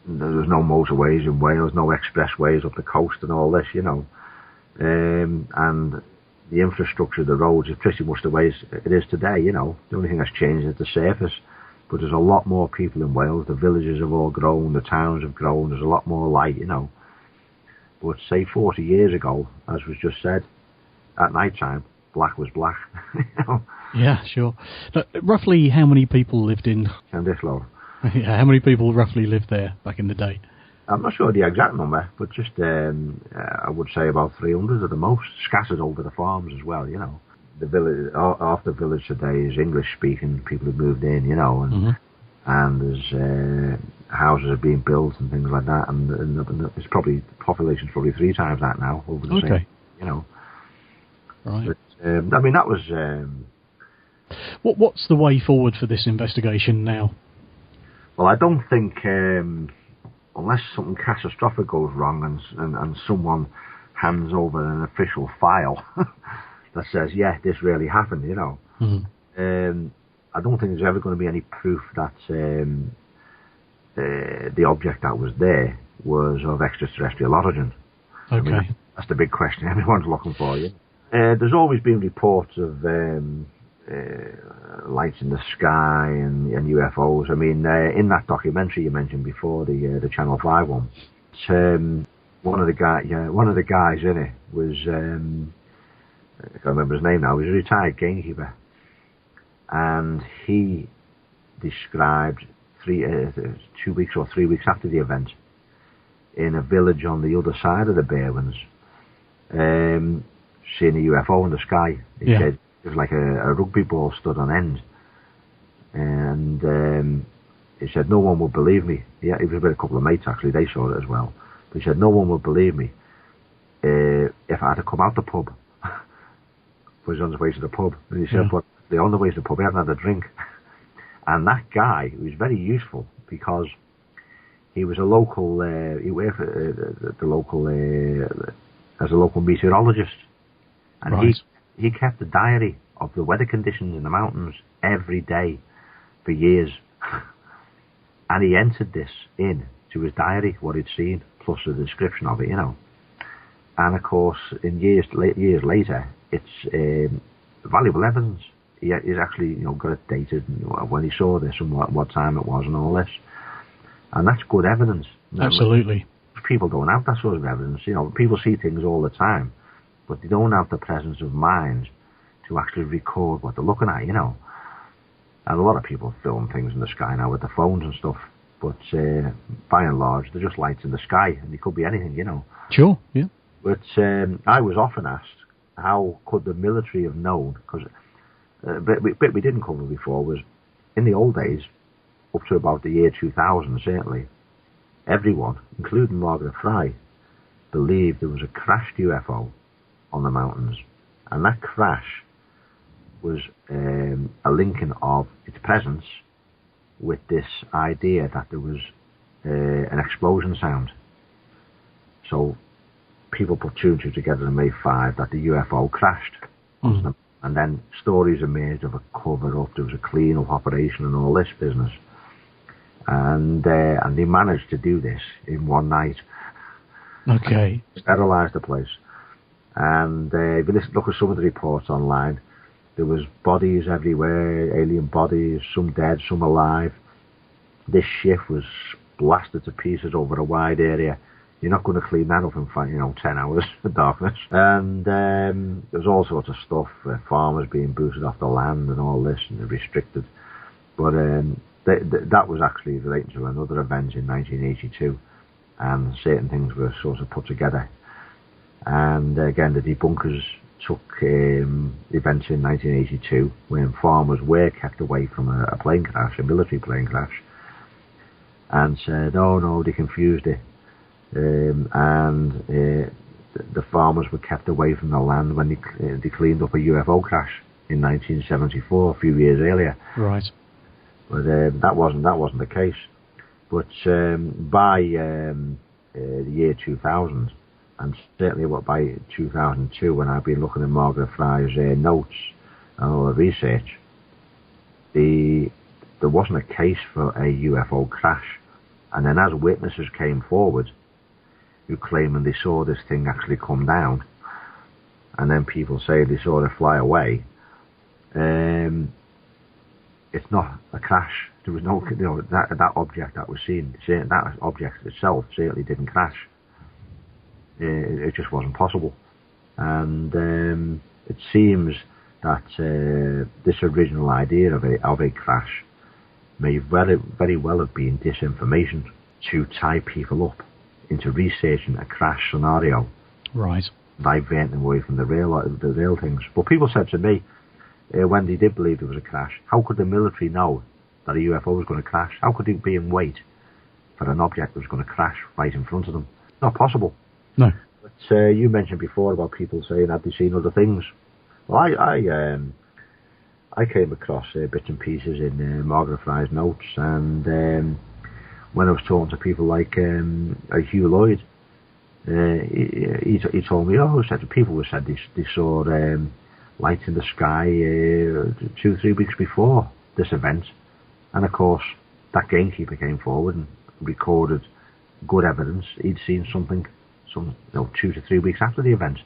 there was no motorways in Wales, no expressways up the coast and all this, and the infrastructure of the roads is pretty much the way it is today, The only thing that's changed is the surface, but there's a lot more people in Wales. The villages have all grown, the towns have grown, there's a lot more light, But say 40 years ago, as was just said, at night time, black was black, Yeah, sure. Now, roughly how many people lived in... Llanfihloe. Yeah, how many people roughly lived there back in the day? I'm not sure the exact number, but just I would say about 300 at the most, scattered over the farms as well, The village, half the village today is English-speaking people who've moved in, and there's houses are being built and things like that, and it's probably, the population's probably 3 times that now over the same, Right. But, that was... What's the way forward for this investigation now? Well, I don't think, unless something catastrophic goes wrong and someone hands over an official file that says, yeah, this really happened, Mm-hmm. I don't think there's ever going to be any proof that the object that was there was of extraterrestrial origin. Okay. I mean, that's the big question everyone's looking for. There's always been reports of lights in the sky and UFOs. I mean, in that documentary you mentioned before, the Channel 5 one, one of the guys in it was, I can't remember his name now, he was a retired gamekeeper, and he described 2 weeks or 3 weeks after the event, in a village on the other side of the Berwyns, seeing a UFO in the sky. He said it was like a rugby ball stood on end, and he said no one would believe me. Yeah, he was with a couple of mates actually, they saw it as well. But he said no one would believe me if I had to come out the pub. He was on his way to the pub, and he said, but they're on the way to the pub, he hadn't had a drink. And that guy was very useful because he was a local, he worked at the local, as a local meteorologist. And he kept a diary of the weather conditions in the mountains every day for years. And he entered this in to his diary, what he'd seen, plus a description of it, And of course, in years later, it's valuable evidence. He's actually, got it dated when he saw this and what time it was and all this. And that's good evidence. Absolutely. People don't have that sort of evidence. People see things all the time, but they don't have the presence of mind to actually record what they're looking at, And a lot of people film things in the sky now with their phones and stuff, but by and large, they're just lights in the sky, and they could be anything, Sure, yeah. But I was often asked, how could the military have known? Because bit we didn't cover before was, in the old days, up to about the year 2000, certainly, everyone, including Margaret Fry, believed there was a crashed UFO on the mountains. And that crash was a linking of its presence with this idea that there was an explosion sound. So people put two and two together in May 5 that the UFO crashed. Mm-hmm. And then stories emerged of a cover-up, there was a clean-up operation and all this business. And they managed to do this in one night. Okay. Sterilise the place. And if you look at some of the reports online, there was bodies everywhere, alien bodies, some dead, some alive. This ship was blasted to pieces over a wide area. You're not going to clean that up in 10 hours of darkness. And there's all sorts of stuff, farmers being booted off the land and all this, and restricted. But that was actually relating to another event in 1982, and certain things were sort of put together. And again, the debunkers took events in 1982 when farmers were kept away from a plane crash, a military plane crash, and said, oh no, they confused it. The farmers were kept away from the land when they cleaned up a UFO crash in 1974, a few years earlier. Right. But that wasn't the case. But by the year 2000, and certainly by 2002, when I've been looking at Margaret Fry's notes and all the research, there wasn't a case for a UFO crash. And then as witnesses came forward, who claiming they saw this thing actually come down, and then people say they saw it fly away, it's not a crash. There was no, that object that was seen, that object itself certainly didn't crash. It just wasn't possible. And it seems that this original idea of a crash may very well have been disinformation to tie people up into researching a crash scenario. Right. Diverting them away from the real things. But people said to me, when they did believe there was a crash, how could the military know that a UFO was going to crash? How could they be in wait for an object that was going to crash right in front of them? It's not possible. No. But you mentioned before about people saying, have they seen other things? Well, I came across bits and pieces in Margaret Fry's notes, and when I was talking to people like Hugh Lloyd, he told me, people said they saw lights in the sky 2-3 weeks before this event. And of course, that gamekeeper came forward and recorded good evidence he'd seen something 2 to 3 weeks after the event.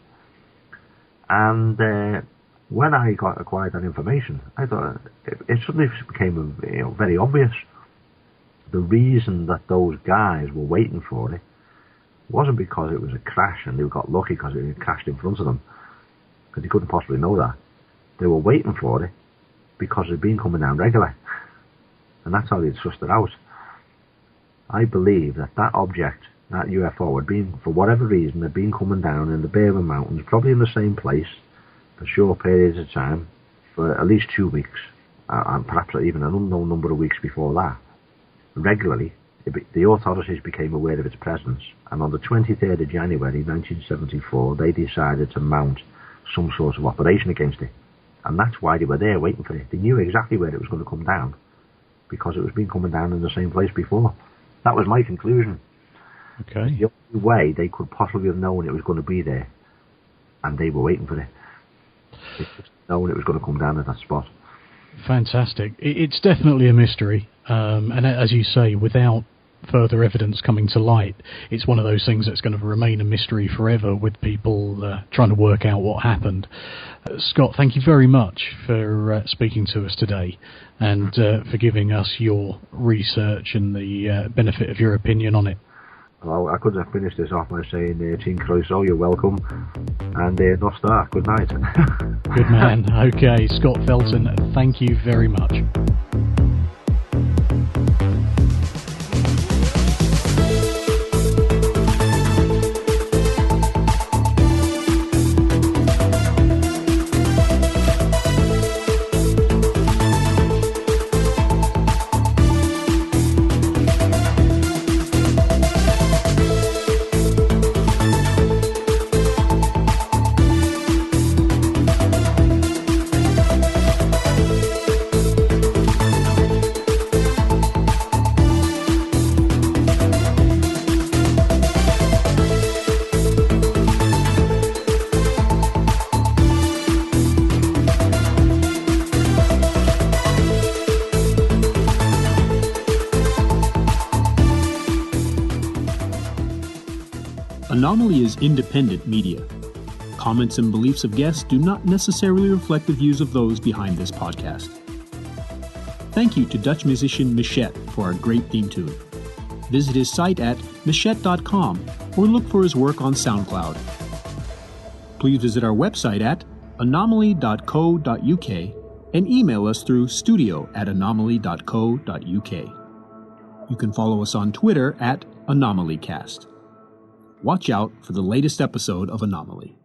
And when I acquired that information, I thought it suddenly became very obvious. The reason that those guys were waiting for it wasn't because it was a crash and they got lucky because it had crashed in front of them, because they couldn't possibly know that. They were waiting for it because it had been coming down regularly, and that's how they'd sussed it out. I believe that object, that UFO, had been, for whatever reason, had been coming down in the Berwyn Mountains, probably in the same place, for short periods of time, for at least 2 weeks, and perhaps even an unknown number of weeks before that. Regularly, the authorities became aware of its presence, and on the 23rd of January 1974, they decided to mount some sort of operation against it. And that's why they were there waiting for it. They knew exactly where it was going to come down, because it was been coming down in the same place before. That was my conclusion. Okay. The only way they could possibly have known it was going to be there, and they were waiting for it. They just known it was going to come down at that spot. Fantastic. It's definitely a mystery, and as you say, without further evidence coming to light, it's one of those things that's going to remain a mystery forever, with people trying to work out what happened. Scott, thank you very much for speaking to us today, and for giving us your research and the benefit of your opinion on it. Well, I could have finished this off by saying, Team Crusoe, you're welcome, and Nostar, good night. Good man. Okay, Scott Felton, thank you very much. Anomaly is independent media. Comments and beliefs of guests do not necessarily reflect the views of those behind this podcast. Thank you to Dutch musician Michette for our great theme tune. Visit his site at michette.com or look for his work on SoundCloud. Please visit our website at anomaly.co.uk and email us through studio@anomaly.co.uk. You can follow us on Twitter at AnomalyCast. Watch out for the latest episode of Anomaly.